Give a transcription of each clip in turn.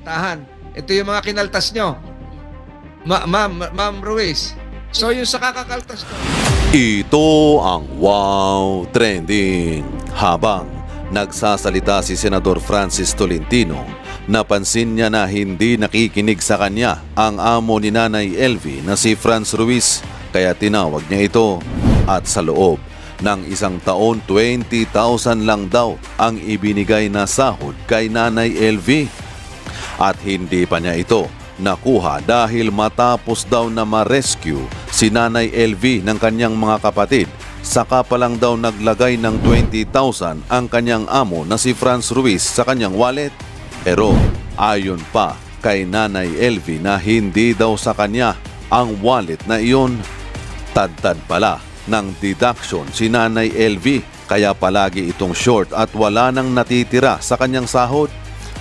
listahan. Ito yung mga kinaltas nyo. Ma'am Ruiz. So yung sa kakakaltas ko. Ito ang Wow Trending. Habang nagsasalita si Senador Francis Tolentino, napansin niya na hindi nakikinig sa kanya ang amo ni Nanay LV na si Franz Ruiz, kaya tinawag niya ito. At sa loob ng isang taon, 20,000 lang daw ang ibinigay na sahod kay Nanay LV. At hindi pa niya ito nakuha dahil matapos daw na ma-rescue si Nanay LV ng kanyang mga kapatid, saka pa lang daw naglagay ng 20,000 ang kanyang amo na si Franz Ruiz sa kanyang wallet. Pero ayon pa kay Nanay LV na hindi daw sa kanya ang wallet na iyon. Tad-tad pala ng deduction si Nanay LV, kaya palagi itong short at wala nang natitira sa kanyang sahod.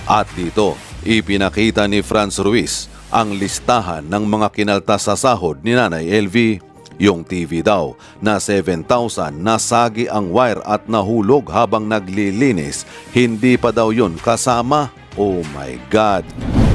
At dito, ipinakita ni Franz Ruiz ang listahan ng mga kinaltas sa sahod ni Nanay LV. Yung TV daw na 7,000 nasagi ang wire at nahulog habang naglilinis, hindi pa daw yun kasama. Oh my God!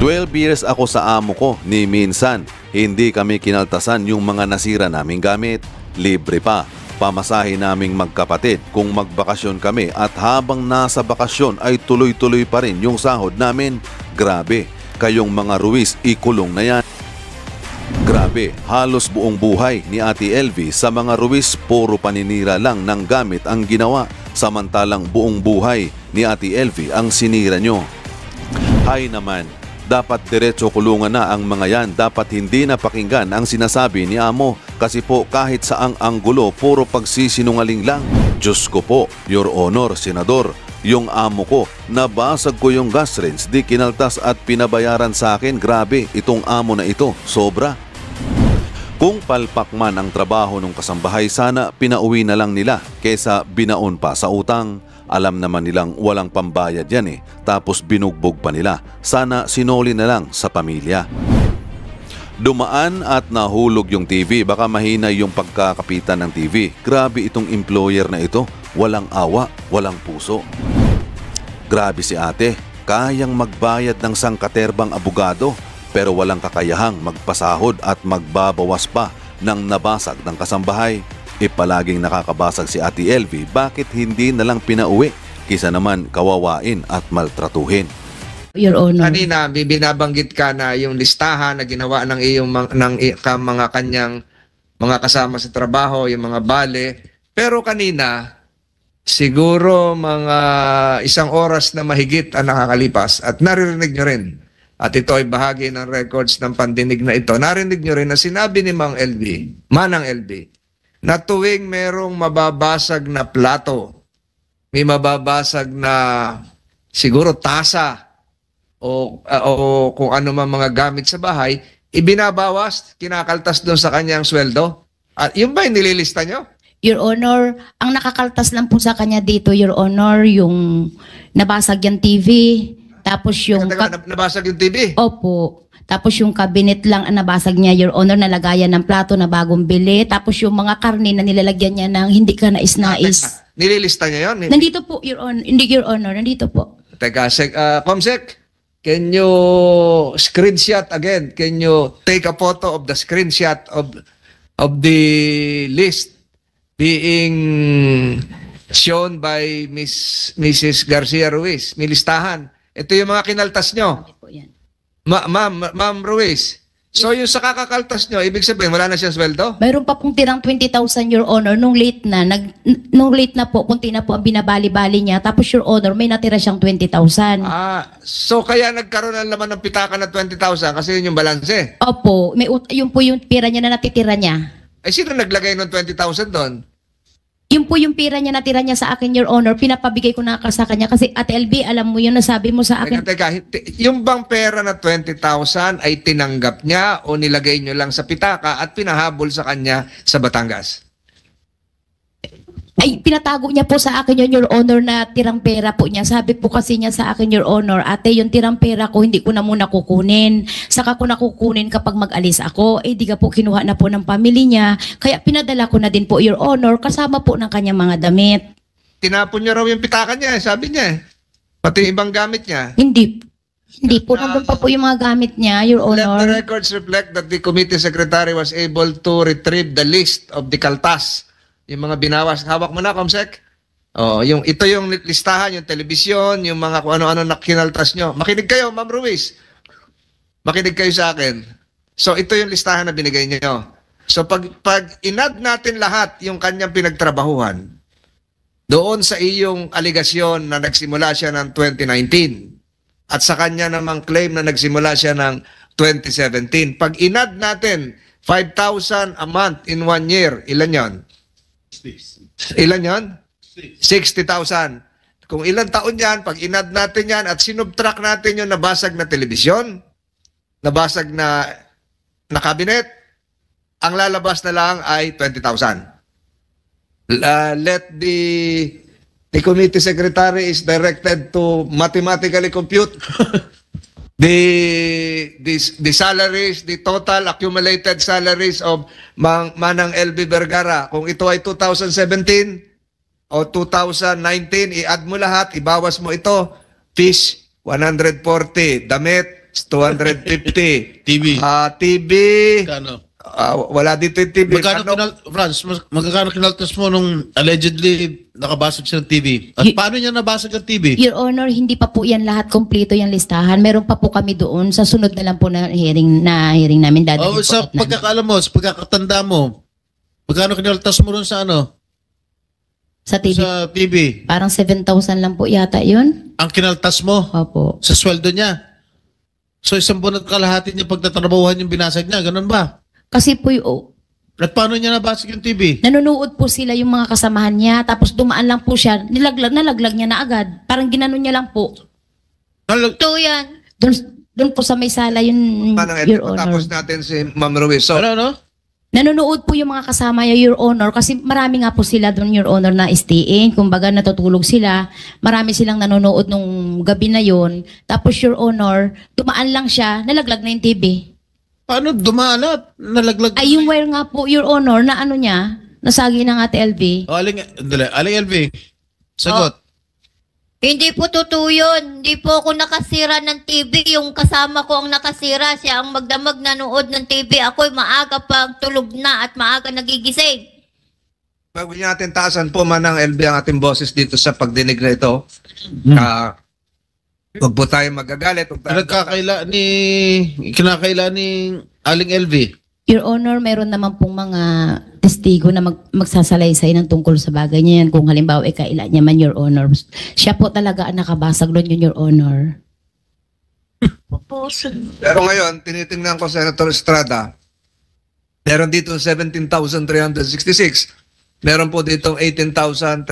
12 years ako sa amo ko, ni minsan hindi kami kinaltasan yung mga nasira naming gamit. Libre pa pamasahe naming magkapatid kung magbakasyon kami, at habang nasa bakasyon ay tuloy-tuloy pa rin yung sahod namin. Grabe, kayong mga Ruiz, ikulong na yan. Grabe, halos buong buhay ni Ate LV sa mga Ruiz, puro paninira lang ng gamit ang ginawa, samantalang buong buhay ni Ate LV ang sinira nyo. Hay naman, dapat diretso kulungan na ang mga yan. Dapat hindi na pakinggan ang sinasabi ni amo, kasi po kahit saang anggulo puro pagsisinungaling lang. Diyos ko po, Your Honor, Senador, yung amo ko, nabasag ko yung gas rinse, di kinaltas at pinabayaran sa akin. Grabe, itong amo na ito, sobra. Kung palpak man ang trabaho ng kasambahay, sana pinauwi na lang nila kesa binaon pa sa utang. Alam naman nilang walang pambayad yan tapos binugbog pa nila. Sana sinoli na lang sa pamilya. Dumaan at nahulog yung TV, baka mahina yung pagkakapitan ng TV. Grabe itong employer na ito, walang awa, walang puso. Grabe si ate, kayang magbayad ng sangkaterbang abogado, pero walang kakayahang magpasahod at magbabawas pa ng nabasag ng kasambahay. Palaging nakakabasag si Ate LV, bakit hindi na lang pinauwi kisa naman kawawain at maltratuhin? Your Honor. Kanina binabanggit ka na yung listahan na ginawa ng iyong mga kanyang mga kasama sa trabaho, yung mga bale. Pero kanina siguro mga 1 oras na mahigit ang nakakalipas at naririnig nyo rin. At ito ay bahagi ng records ng pandinig na ito. Narinig nyo rin na sinabi ni Manang LV, na tuwing merong mababasag na plato, may mababasag na siguro tasa o kung ano man mga gamit sa bahay, ibinabawas, kinakaltas doon sa kanyang sweldo. At yun ba yung nililista nyo? Your Honor, ang nakakaltas lang po sa kanya dito, Your Honor, yung nabasag yung TV, tapos yung... Nabasag yung TV? Opo. Tapos yung cabinet lang ang nabasag niya, Your Honor, nalagayan ng plato na bagong bili. Tapos yung mga karne na nilalagyan niya ng hindi ka nais-nais. Nililista niya yun? Nandito po, Your Honor. Hindi, Your Honor. Nandito po. Teka, Comsec, can you screenshot again? Can you take a photo of the screenshot of the list being shown by Mrs. Garcia Ruiz? May listahan. Ito yung mga kinaltas nyo. Ito po yan. Ma'am Ruiz, so yung sa kakakaltas nyo, ibig sabihin wala na siyang sweldo? Mayroon pa pong tirang 20,000, Your Honor, nung late na po, kunti na po ang binabali-bali niya. Tapos, Your Honor, may natira siyang 20,000. So kaya nagkaroon ng laman ng pitaka na 20,000 kasi yun yung balanse? Opo, yun po yung pira niya na natitira niya. Eh sino naglagay ng 20,000 doon? Yun po yung pira niya natira niya sa akin, Your Honor. Pinapabigay ko na sa kanya kasi Ate LB, alam mo yun, nasabi mo sa akin. Teka, yung bang pera na 20,000 ay tinanggap niya o nilagay niyo lang sa pitaka at pinahabol sa kanya sa Batangas? Ay, pinatago niya po sa akin yun, Your Honor, na tirang pera po niya. Sabi po kasi niya sa akin, Your Honor, ate, yung tirang pera ko, hindi ko na muna kukunin. Saka ko na kukunin kapag mag-alis ako. Eh, di ka po kinuha na po ng pamilya niya. Kaya pinadala ko na din po, Your Honor, kasama po ng kanyang mga damit. Tinapon niya raw yung pitaka niya, sabi niya. Pati ibang gamit niya. Hindi. Hindi po, nandun pa po yung mga gamit niya, Your Let the Honor. records reflect that the committee secretary was able to retrieve the list of the kaltas. Yung mga binawas. Hawak mo na, Comsec? Oh, ito yung listahan, yung telebisyon, yung mga kung ano-ano na kinaltas nyo. Makinig kayo, Ma'am Ruiz. Makinig kayo sa akin. So, ito yung listahan na binigay nyo. So, pag inad natin lahat yung kanyang pinagtrabahuhan, doon sa iyong aligasyon na nagsimula siya ng 2019, at sa kanya namang claim na nagsimula siya ng 2017. Pag inad natin 5,000 a month in 1 year, ilan yon? Ilan yon? 60,000. Kung ilang taon yan, pag inad natin yan at sinubtract natin yung nabasag na telebisyon, nabasag na cabinet, ang lalabas na lang ay 20,000. Let the committee secretary is directed to mathematically compute the salaries, the total accumulated salaries of Manang LB Vergara. Kung ito ay 2017 o 2019, i-add mo lahat, ibawas mo ito. Fish, 140. Damit, 250. TV. TV, Kano? wala dito yung TV. Franz, magkano kinaltas mo nung allegedly nakabasag siya ng TV? At paano niya nabasag ang TV? Your Honor, hindi pa po yan lahat kompleto yung listahan. Meron pa po kami doon. Sa sunod na lang po na hearing namin dadalhin Oh, po sa at namin. pagkakaalam mo, sa pagkakatanda mo, magkano kinaltas mo ron sa ano? Sa TV. Sa TV? Parang 7,000 lang po yata yun. Ang kinaltas mo Opo. sa sweldo niya. So isang buwan at kalahati niya pagtatrabahuhan yung binasag niya, ganun ba? Kasi po yung, At paano niya nabasag yung TV? nanonood po sila yung mga kasamahan niya. Tapos dumaan lang po siya. Nalaglag niya na agad. Parang ginanon niya lang po. Ito yan. Doon po sa may sala yun, Manang Your LB, Honor. tapos natin si Ma'am Ruiz. So, Ano? Nanonood po yung mga kasama niya, Your Honor, kasi marami nga po sila doon, Your Honor, na stay-in. Kumbaga, natutulog sila. Marami silang nanonood nung gabi na yon. Tapos, Your Honor, dumaan lang siya, nalaglag na yung TV. Paano dumalat? Nalaglag? Ay, yung wire nga po, Your Honor, na ano niya, nasagi ng Ate LV. O, Aling LV, sagot. Hindi po totoo yun. Hindi po ako nakasira ng TV. Yung kasama ko ang nakasira. Siya ang magdamag nanood ng TV. Ako'y maaga pang tulog na at maaga nagigising. bago natin taasan po, Manang LB, ang ating boses dito sa pagdinig na ito. Huwag po tayo magagalit. Huwag tayo Kinakaila ni Aling LV. Your Honor, meron naman pong mga testigo na magsasalaysay ng tungkol sa bagay niya yan. Kung halimbawa, kaila niya man, Your Honor. Siya po talaga ang nakabasag doon yun, Your Honor. Pero ngayon, tinitingnan ko, Senator Estrada, meron dito 17,366. Meron po dito 18,315.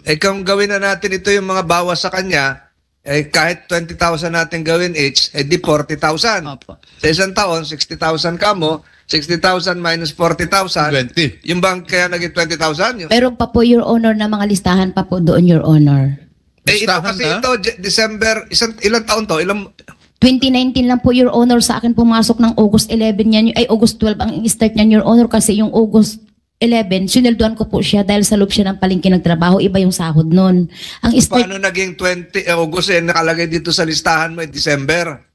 Eh kung gawin na natin ito yung mga bawas sa kanya, eh kahit 20,000 natin gawin each, eh di 40,000. Opo. Sa isang taon, 60,000 ka mo, 60,000 minus 40,000. 20. Yung bang kaya naging 20,000? Meron pa po, Your Honor, na mga listahan pa po doon, Your Honor. Eh ito Listahan kasi na? ito, December, ilang taon to? 2019 lang po, Your Honor, sa akin pumasok ng August 11 yan, ay August 12 ang start niyan, Your Honor, kasi yung August 11, sinelduan ko po siya dahil sa loob siya ng palengke nagtrabaho, iba yung sahod nun. Ang start, Paano naging 20 August eh, nakalagay dito sa listahan mo December?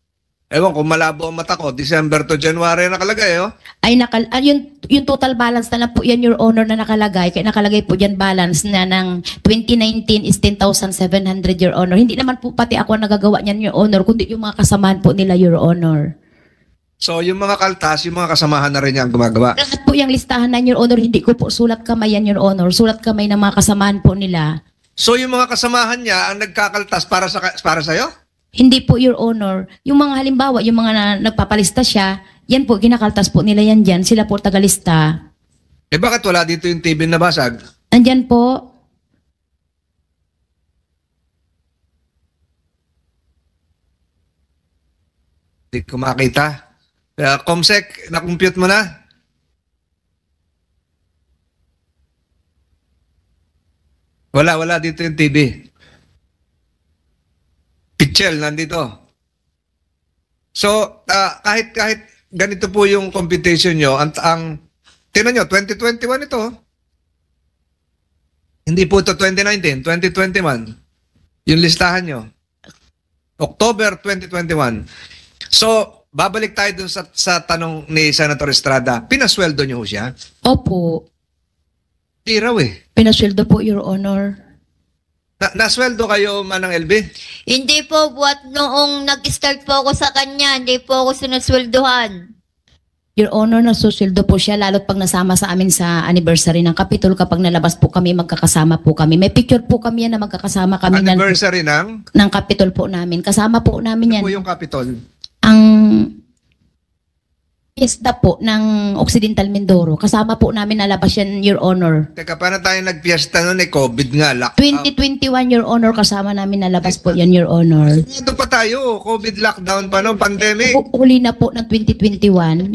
Ewan kung malabo ang mata ko, December to January nakalagay, oh. ay yung total balance na lang po yan, Your Honor, na nakalagay. Kaya nakalagay po dyan balance na ng 2019 is 10,700, Your Honor. Hindi naman po pati ako ang nagagawa niyan, Your Honor, kundi yung mga kasamahan po nila, Your Honor. So yung mga kaltas, yung mga kasamahan na rin niya ang gumagawa. Lahat po yung listahan na, Your Honor, hindi ko po sulat kamay yan, Your Honor. Sulat kamay ng mga kasamahan po nila. So yung mga kasamahan niya ang nagkakaltas para sa'yo? Hindi po, Your Honor. Yung mga halimbawa, yung mga nagpapalista siya, yan po, kinakaltas po nila yan dyan. Sila po tagalista. Eh bakit wala dito yung TV na basag? Nandyan po. Hindi ko makita. Comsec, na-compute mo na? Wala dito yung TV. Pichel, nandito. So, kahit ganito po yung computation nyo, tinan nyo, 2021 ito. Hindi po ito 2019, 2021. Yung listahan nyo. October 2021. So, babalik tayo dun sa tanong ni Senator Estrada. Pinasweldo niyo siya? Opo, Di raw eh. pinasweldo po, Your Honor. Nasweldo kayo, Manang LB? Hindi po, buat noong nag-start po ako sa kanya, hindi po ako sinasweldohan. Your Honor, nasusweldo po siya lalo't pag nasama sa amin sa anniversary ng Kapitol. Kapag nalabas po kami, magkakasama po kami. May picture po kami yan na magkakasama kami Anniversary ng? ng Kapitol po namin. Kasama po namin yan. Ano po yung Capitol? Ang fiesta po ng Occidental Mindoro. Kasama po namin nalabas yan, Your Honor. Teka, paano tayo nagpiesta noon eh? COVID nga, lockdown. 2021, Your Honor, kasama namin nalabas po yan, Your Honor. Ito pa tayo, COVID lockdown pa no, pandemic. Huli na po ng 2021.